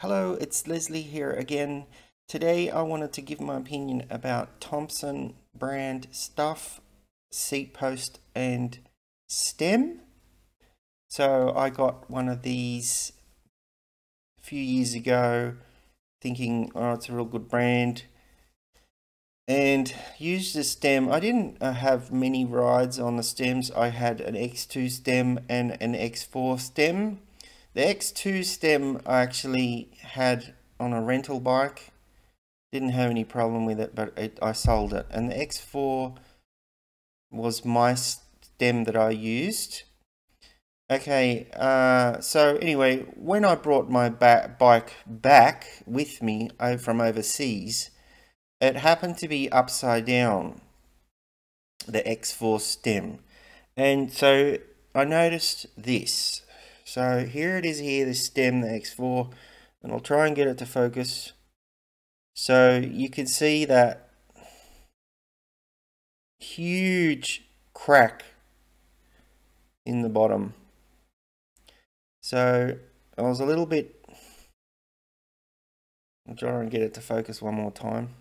Hello, it's Leslie here again. Today I wanted to give my opinion about Thomson brand stuff, seat post and stem. So I got one of these a few years ago thinking, oh, it's a real good brand, and used the stem. I didn't have many rides on the stems. I had an X2 stem and an X4 stem. The X2 stem I actually had on a rental bike. Didn't have any problem with it, but I sold it. And the X4 was my stem that I used. Okay, so anyway, when I brought my bike back with me from overseas, it happened to be upside down, the X4 stem. And so I noticed this. So here it is here, the stem, the X4, and I'll try and get it to focus. So you can see that huge crack in the bottom. So I was a little bit, I'll try and get it to focus one more time.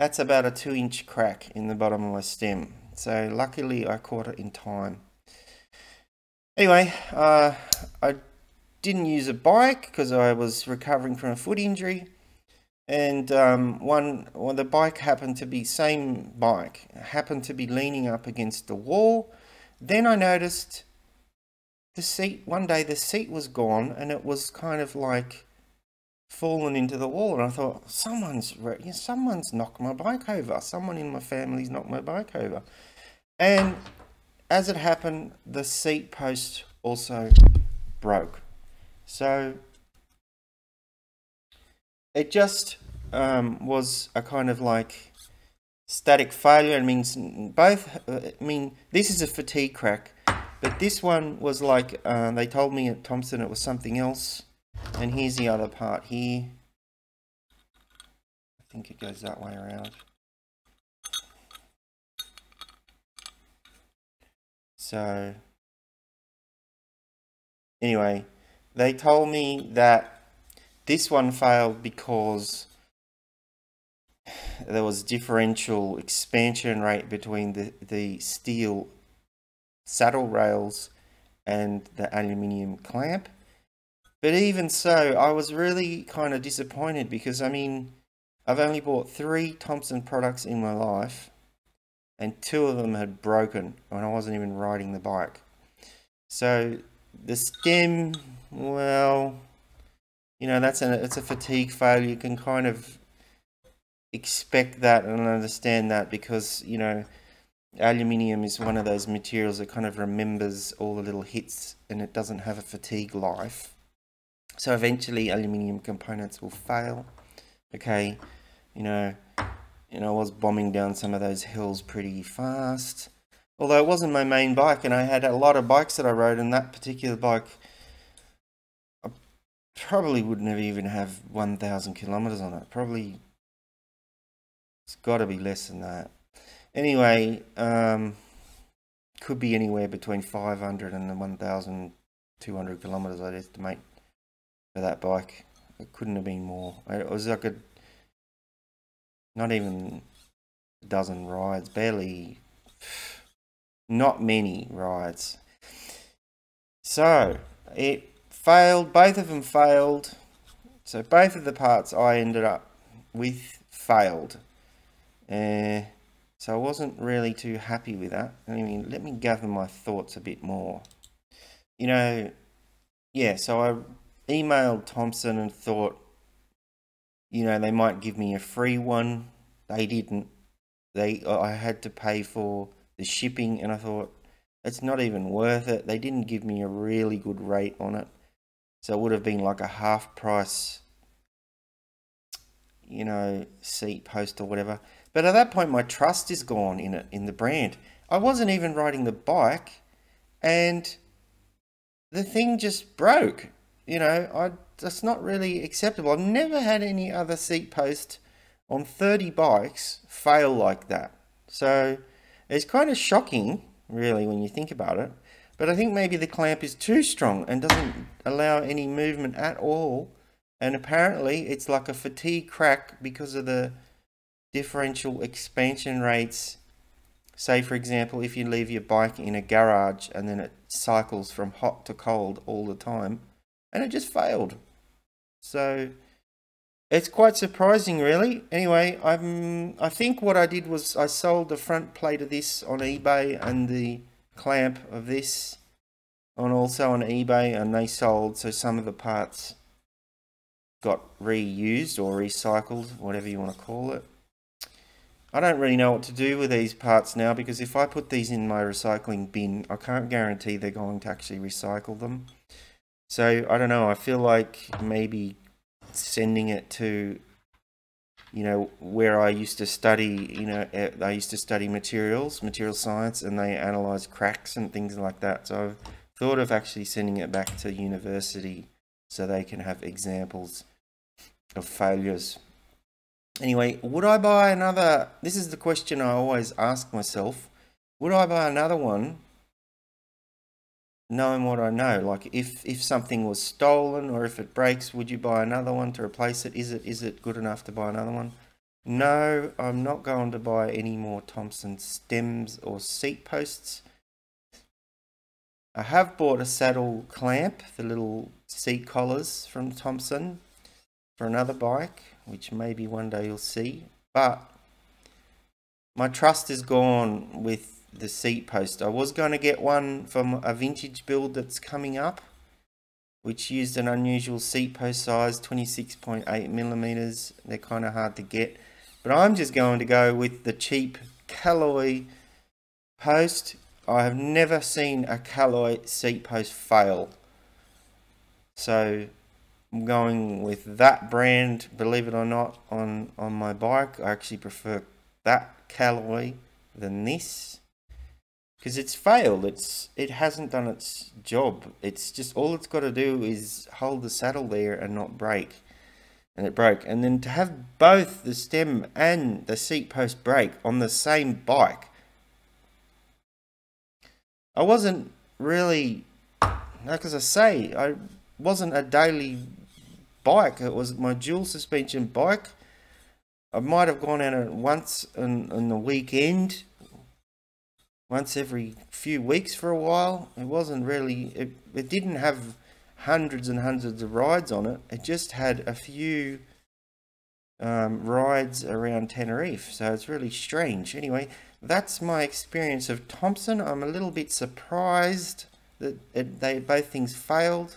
That's about a 2-inch crack in the bottom of my stem. So luckily I caught it in time. Anyway, I didn't use a bike because I was recovering from a foot injury. And the bike happened to be, same bike, happened to be leaning up against the wall. Then I noticed the seat, one day the seat was gone and it was kind of like fallen into the wall, and I thought, someone's knocked my bike over. Someone in my family's knocked my bike over. And as it happened, the seat post also broke. So it just was a kind of like static failure. It means this is a fatigue crack, but this one was like, they told me at Thomson it was something else. And here's the other part here. I think it goes that way around. So anyway, they told me that this one failed because there was differential expansion rate between the steel saddle rails and the aluminium clamp. But even so, I was really kind of disappointed because, I mean, I've only bought 3 Thomson products in my life, and 2 of them had broken when I wasn't even riding the bike. So the stem, well, you know, it's a fatigue failure. You can kind of expect that and understand that because, you know, aluminium is one of those materials that kind of remembers all the little hits and it doesn't have a fatigue life. So eventually aluminium components will fail. Okay, you know, I was bombing down some of those hills pretty fast. Although it wasn't my main bike, and I had a lot of bikes that I rode, and that particular bike, I probably wouldn't have even have 1,000 kilometers on it. Probably, it's got to be less than that. Anyway, could be anywhere between 500 and 1,200 kilometers, I'd estimate, for that bike. It couldn't have been more. It was like not even a dozen rides, barely, not many rides. So it failed, both of them failed. So both of the parts I ended up with failed. So I wasn't really too happy with that. I mean, let me gather my thoughts a bit more. You know, yeah, so I emailed Thomson and thought, you know, they might give me a free one. They didn't. I had to pay for the shipping, and I thought, it's not even worth it. They didn't give me a really good rate on it. So it would have been like a half price, you know, seat post or whatever. But at that point, my trust is gone in the brand. I wasn't even riding the bike, and the thing just broke. You know, that's not really acceptable. I've never had any other seat post on 30 bikes fail like that. So it's kind of shocking, really, when you think about it. But I think maybe the clamp is too strong and doesn't allow any movement at all. And apparently it's like a fatigue crack because of the differential expansion rates. Say, for example, if you leave your bike in a garage and then it cycles from hot to cold all the time, and it just failed. So it's quite surprising, really. Anyway, I think what I did was I sold the front plate of this on eBay and the clamp of this also on eBay, and they sold, so some of the parts got reused or recycled, whatever you want to call it. I don't really know what to do with these parts now, because if I put these in my recycling bin, I can't guarantee they're going to actually recycle them. So I don't know, I feel like maybe sending it to, you know, where I used to study, you know, I used to study material science, and they analyze cracks and things like that. So I've thought of actually sending it back to university so they can have examples of failures. Anyway, would I buy another? This is the question I always ask myself. Would I buy another one knowing what I know? Like if something was stolen or if it breaks, would you buy another one to replace it? Is it good enough to buy another one? No, I'm not going to buy any more Thomson stems or seat posts. I have bought a saddle clamp, the little seat collars from Thomson, for another bike, which maybe one day you'll see. But my trust is gone with the seat post. I was going to get one from a vintage build that's coming up, which used an unusual seat post size, 26.8 millimeters. They're kind of hard to get. But I'm just going to go with the cheap Calloy post. I have never seen a Calloy seat post fail. So I'm going with that brand, believe it or not, on my bike. I actually prefer that Calloy than this, because it's failed. It hasn't done its job. It's just, all it's got to do is hold the saddle there and not break. And it broke. And then to have both the stem and the seat post break on the same bike, I wasn't really, like as I say, I wasn't a daily bike. It was my dual suspension bike. I might have gone out on it once on the weekend, once every few weeks for a while. It wasn't really, it didn't have hundreds and hundreds of rides on it. It just had a few rides around Tenerife, so it's really strange. Anyway, that's my experience of Thomson. I'm a little bit surprised that both things failed,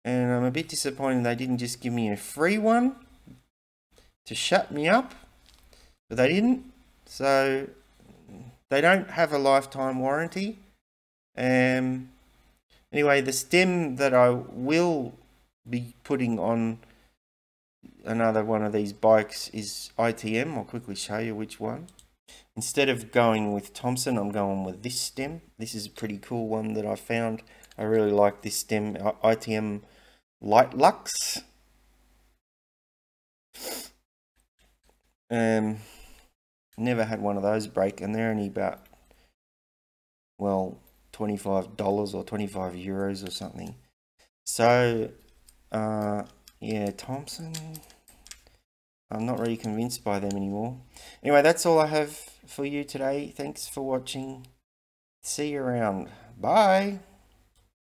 and I'm a bit disappointed they didn't just give me a free one to shut me up, but they didn't. So they don't have a lifetime warranty. Anyway, the stem that I will be putting on another one of these bikes is ITM. I'll quickly show you which one. Instead of going with Thomson, I'm going with this stem. This is a pretty cool one that I found. I really like this stem, ITM Light Lux. Never had one of those break, and they're only about, well, $25 or 25 euros or something. So yeah, Thomson, I'm not really convinced by them anymore. Anyway, that's all I have for you today. Thanks for watching. See you around. Bye.